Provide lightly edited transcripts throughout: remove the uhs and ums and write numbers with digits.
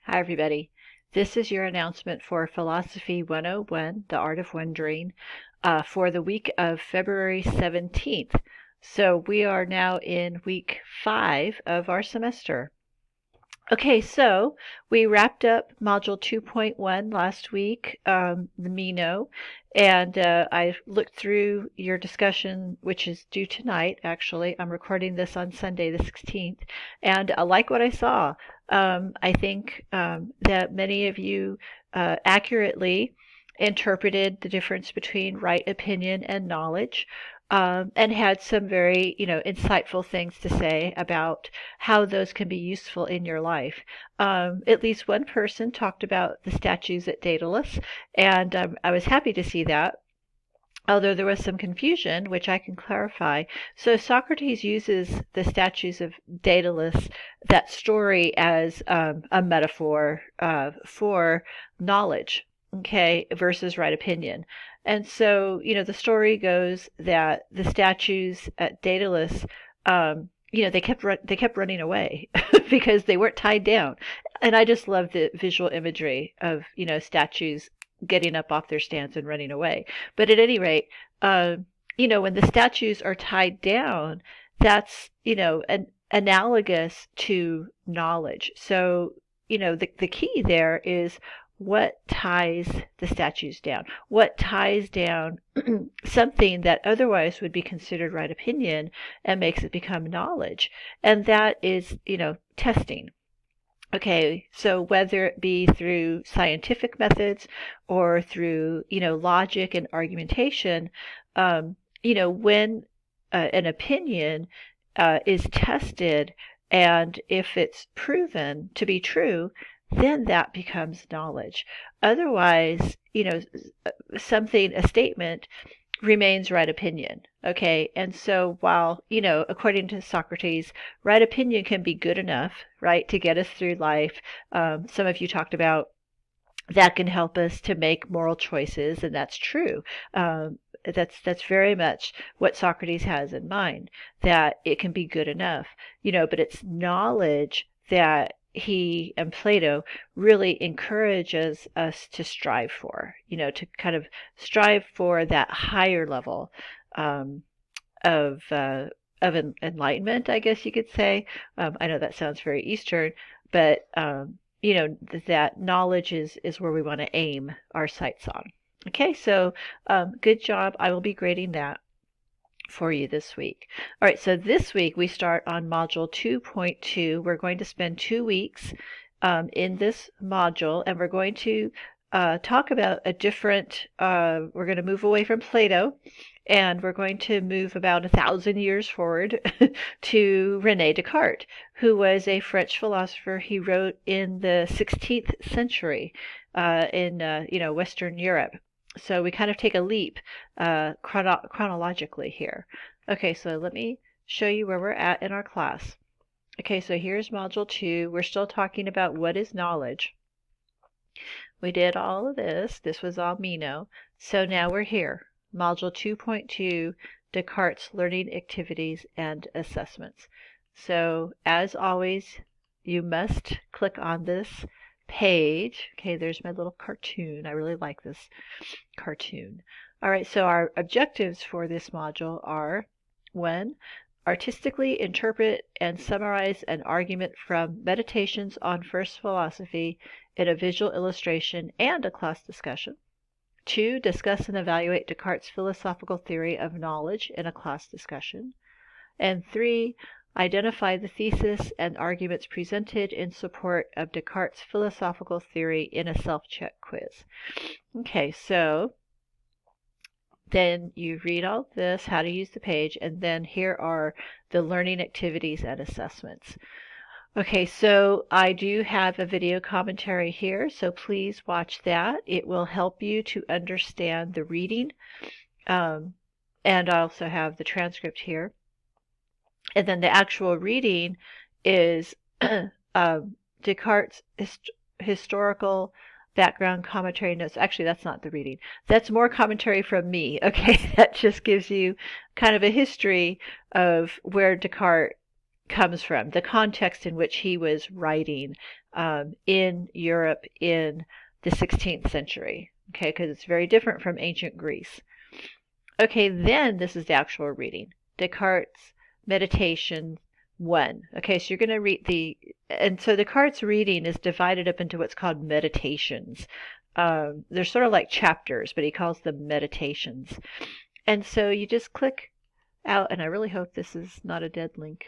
Hi, everybody. This is your announcement for Philosophy 101, The Art of Wondering, for the week of February 17th. So we are now in week 5 of our semester. Okay, so we wrapped up Module 2.1 last week, the Meno, and I looked through your discussion, which is due tonight, actually. I'm recording this on Sunday, the 16th, and I like what I saw. I think that many of you accurately interpreted the difference between right opinion and knowledge. And had some very, insightful things to say about how those can be useful in your life. At least one person talked about the statues at Daedalus, and I was happy to see that. Although there was some confusion, which I can clarify. So Socrates uses the statues of Daedalus, that story, as a metaphor for knowledge, okay, versus right opinion. And so, the story goes that the statues at Daedalus, they kept running away because they weren't tied down. And I just love the visual imagery of, statues getting up off their stands and running away. But at any rate, uh, when the statues are tied down, that's, analogous to knowledge. So, the key there is what ties the statues down? What ties down something that otherwise would be considered right opinion and makes it become knowledge? And that is, testing. Okay, so whether it be through scientific methods or through, logic and argumentation, when an opinion is tested, and if it's proven to be true, then that becomes knowledge. Otherwise, a statement remains right opinion. Okay. And so while, according to Socrates, right opinion can be good enough, right, to get us through life. Some of you talked about that can help us to make moral choices, and that's true. That's very much what Socrates has in mind, that it can be good enough, but it's knowledge that he and Plato really encourages us to strive for, to kind of strive for that higher level um, of enlightenment, I guess you could say. I know that sounds very Eastern, but that knowledge is where we want to aim our sights on. Okay, so good job. I will be grading that for you this week. All right, so this week we start on Module 2.2. We're going to spend 2 weeks in this module, and we're going to talk about we're going to move away from Plato, and we're going to move about 1,000 years forward to René Descartes, who was a French philosopher. He wrote in the 16th century in Western Europe. So we kind of take a leap chronologically here. Okay, so let me show you where we're at in our class. Okay, so here's Module 2. We're still talking about what is knowledge. We did all of this. This was all Meno. So now we're here. Module 2.2, Descartes' Learning Activities and Assessments. So as always, you must click on this page. Okay, there's my little cartoon. I really like this cartoon. All right, so our objectives for this module are: 1. Artistically interpret and summarize an argument from Meditations on First Philosophy in a visual illustration and a class discussion. 2. Discuss and evaluate Descartes' philosophical theory of knowledge in a class discussion. And 3. Identify the thesis and arguments presented in support of Descartes' philosophical theory in a self-check quiz. Okay, so then you read all this, how to use the page, and then here are the learning activities and assessments. Okay, so I do have a video commentary here, so please watch that. It will help you to understand the reading, and I also have the transcript here. And then the actual reading is Descartes' historical background commentary notes. Actually, that's not the reading. That's more commentary from me. Okay, that just gives you kind of a history of where Descartes comes from, the context in which he was writing in Europe in the 16th century, okay, because it's very different from ancient Greece. Okay, then this is the actual reading. Descartes' Meditation 1. Okay, so you're going to read and so Descartes' reading is divided up into what's called meditations. They're sort of like chapters, but he calls them meditations. And so you just click out, and I really hope this is not a dead link.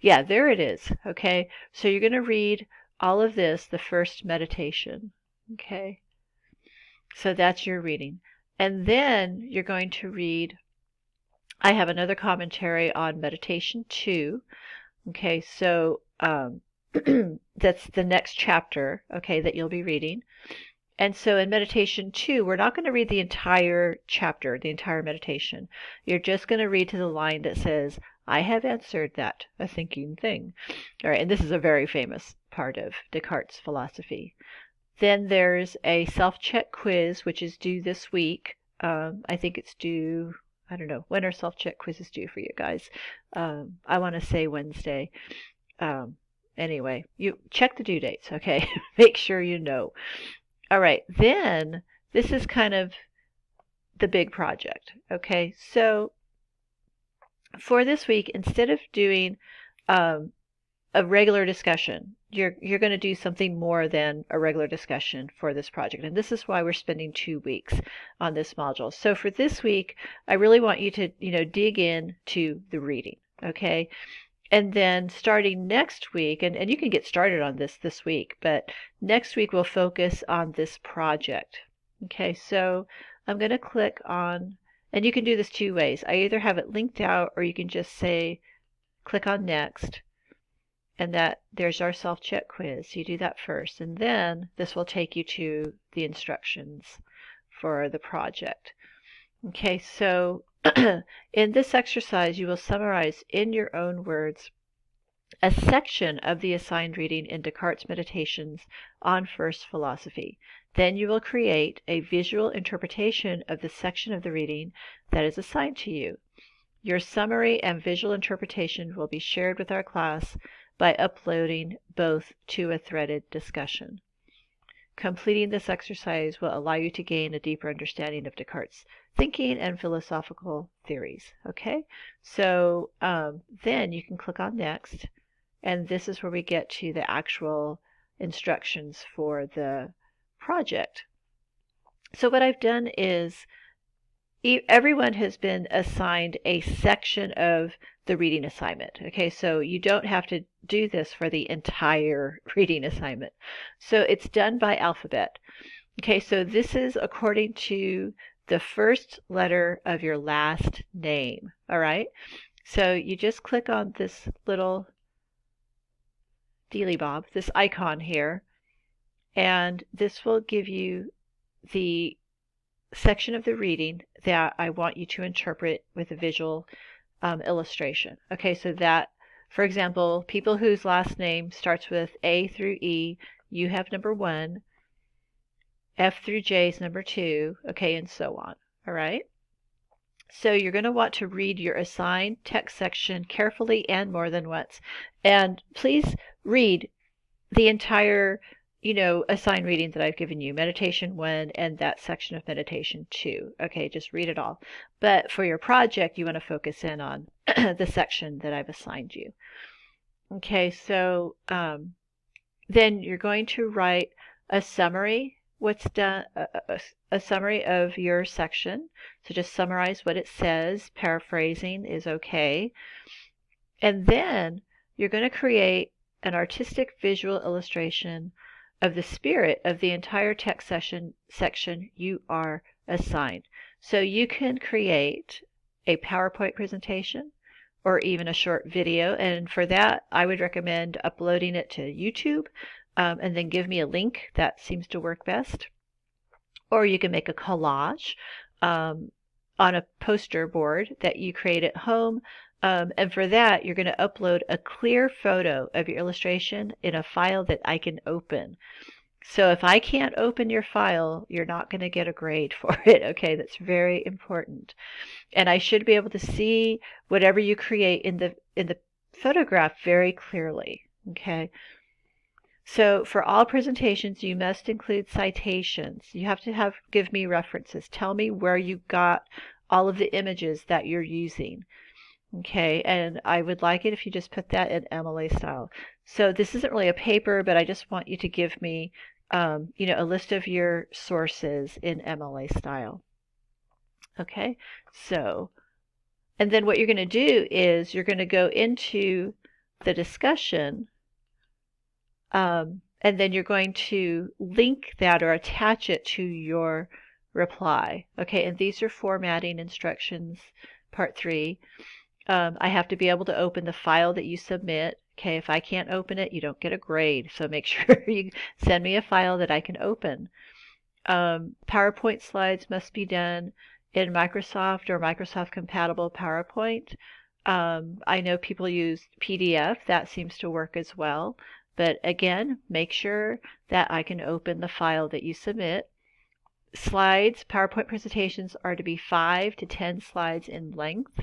Yeah, there it is. Okay, so you're going to read all of this, the first meditation. Okay, so that's your reading. And then you're going to read, I have another commentary on Meditation 2. Okay, so that's the next chapter, okay, that you'll be reading. And so in Meditation 2, we're not going to read the entire chapter, the entire meditation. You're just going to read to the line that says, I have answered that, a thinking thing. All right, and this is a very famous part of Descartes' philosophy. Then there's a self-check quiz, which is due this week. I think it's due, I don't know, when are self-check quizzes due for you guys? I want to say Wednesday. Anyway, you check the due dates, okay? Make sure you know. All right, then this is kind of the big project, okay? So for this week, instead of doing a regular discussion, you're going to do something more than a regular discussion for this project. And this is why we're spending 2 weeks on this module. So for this week, I really want you to, dig in to the reading, okay? And then starting next week, and you can get started on this week, but next week we'll focus on this project. Okay, so I'm going to click on, and you can do this 2 ways. I either have it linked out, or you can just say, click on next, and there's our self-check quiz. So you do that first, and then this will take you to the instructions for the project. Okay, so in this exercise, you will summarize in your own words a section of the assigned reading in Descartes' Meditations on First Philosophy. Then you will create a visual interpretation of the section of the reading that is assigned to you. Your summary and visual interpretation will be shared with our class by uploading both to a threaded discussion. Completing this exercise will allow you to gain a deeper understanding of Descartes' thinking and philosophical theories. Okay, so then you can click on next, and this is where we get to the actual instructions for the project. So what I've done is everyone has been assigned a section of the reading assignment. Okay, so you don't have to do this for the entire reading assignment. So it's done by alphabet. Okay, so this is according to the first letter of your last name. All right, so you just click on this little dealy bob, this icon here, and this will give you the section of the reading that I want you to interpret with a visual illustration. Okay, so that, for example, people whose last name starts with A through E, you have number 1, F through J is number 2, okay, and so on. All right? So you're going to want to read your assigned text section carefully and more than once. And please read the entire assigned reading that I've given you, Meditation 1 and that section of Meditation 2. Okay, just read it all. But for your project, you want to focus in on the section that I've assigned you. Okay, so then you're going to write a summary, what's done, a summary of your section. So just summarize what it says. Paraphrasing is okay. And then you're going to create an artistic visual illustration of the spirit of the entire text section you are assigned. So you can create a PowerPoint presentation or even a short video, and for that I would recommend uploading it to YouTube and then give me a link. That seems to work best. Or you can make a collage on a poster board that you create at home. And for that, you're going to upload a clear photo of your illustration in a file that I can open. So if I can't open your file, you're not going to get a grade for it. Okay, that's very important. And I should be able to see whatever you create in the photographed very clearly. Okay. So for all presentations, you must include citations. You have to give me references. Tell me where you got all of the images that you're using. Okay, and I would like it if you just put that in MLA style. So this isn't really a paper, but I just want you to give me, a list of your sources in MLA style. Okay, so, and then what you're going to do is you're going to go into the discussion, and then you're going to link that or attach it to your reply. Okay, and these are formatting instructions, part 3. I have to be able to open the file that you submit. Okay, if I can't open it, you don't get a grade. So make sure you send me a file that I can open. PowerPoint slides must be done in Microsoft or Microsoft compatible PowerPoint. I know people use PDF. That seems to work as well. But again, make sure that I can open the file that you submit. Slides, PowerPoint presentations are to be 5 to 10 slides in length.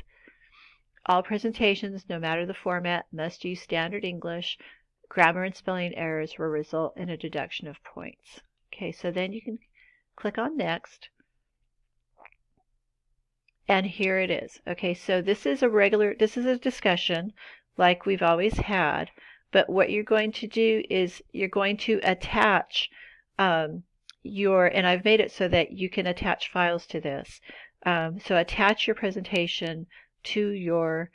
All presentations, no matter the format, must use standard English. Grammar and spelling errors will result in a deduction of points. Okay, so then you can click on Next. And here it is. Okay, so this is a discussion like we've always had, but what you're going to do is you're going to attach and I've made it so that you can attach files to this. So attach your presentation to your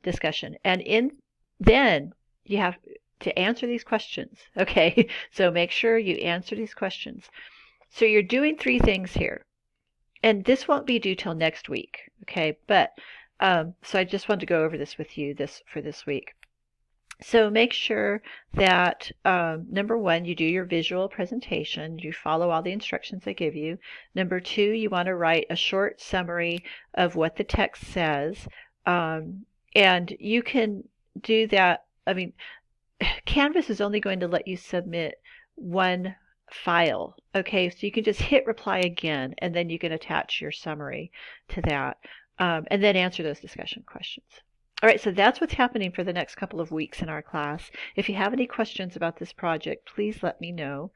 discussion. And then you have to answer these questions. Okay, so make sure you answer these questions. So you're doing 3 things here. And this won't be due till next week. Okay, but so I just wanted to go over this with you for this week. So make sure that number 1, you do your visual presentation. You follow all the instructions I give you. Number 2, you want to write a short summary of what the text says. And you can do that. I mean, Canvas is only going to let you submit 1 file. Okay, so you can just hit reply again, and then you can attach your summary to that, and then answer those discussion questions. All right, so that's what's happening for the next couple of weeks in our class. If you have any questions about this project, please let me know,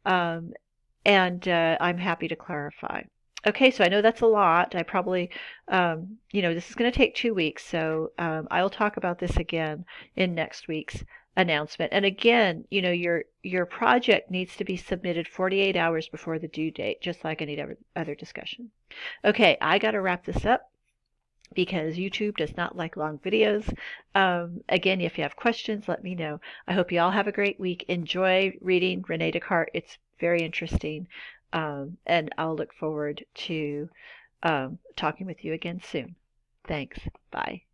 and I'm happy to clarify. Okay, so I know that's a lot. I probably, this is going to take 2 weeks, so I'll talk about this again in next week's announcement. And again, your project needs to be submitted 48 hours before the due date, just like any other discussion. Okay, I got to wrap this up because YouTube does not like long videos. Again, if you have questions, let me know. I hope you all have a great week. Enjoy reading Rene Descartes. It's very interesting. And I'll look forward to talking with you again soon. Thanks. Bye.